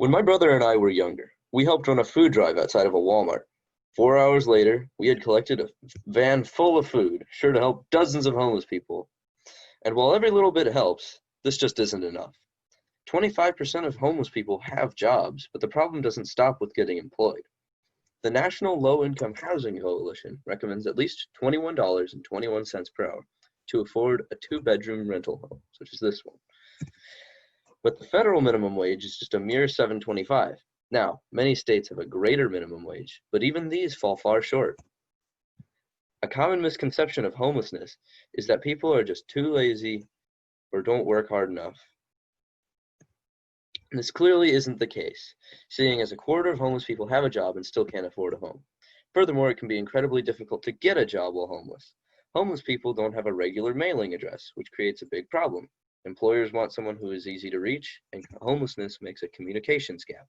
When my brother and I were younger, we helped run a food drive outside of a Walmart. 4 hours later, we had collected a van full of food, sure to help dozens of homeless people. And while every little bit helps, this just isn't enough. 25% of homeless people have jobs, but the problem doesn't stop with getting employed. The National Low-Income Housing Coalition recommends at least $21.21 per hour to afford a two-bedroom rental home, such as this one. But the federal minimum wage is just a mere $7.25. Now, many states have a greater minimum wage, but even these fall far short. A common misconception of homelessness is that people are just too lazy or don't work hard enough. And this clearly isn't the case, seeing as a quarter of homeless people have a job and still can't afford a home. Furthermore, it can be incredibly difficult to get a job while homeless. Homeless people don't have a regular mailing address, which creates a big problem. Employers want someone who is easy to reach, and homelessness makes a communications gap.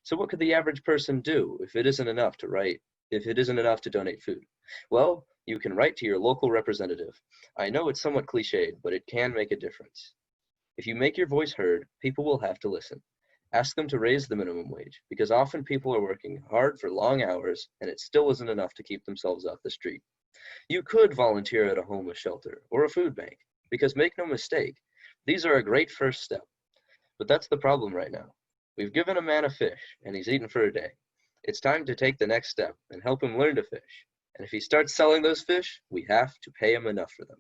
So what could the average person do if it isn't enough to donate food? Well, you can write to your local representative. I know it's somewhat cliched, but it can make a difference. If you make your voice heard, people will have to listen. Ask them to raise the minimum wage, because often people are working hard for long hours and it still isn't enough to keep themselves off the street. You could volunteer at a homeless shelter or a food bank, because make no mistake, these are a great first step. But that's the problem right now. We've given a man a fish, and he's eaten for a day. It's time to take the next step and help him learn to fish. And if he starts selling those fish, we have to pay him enough for them.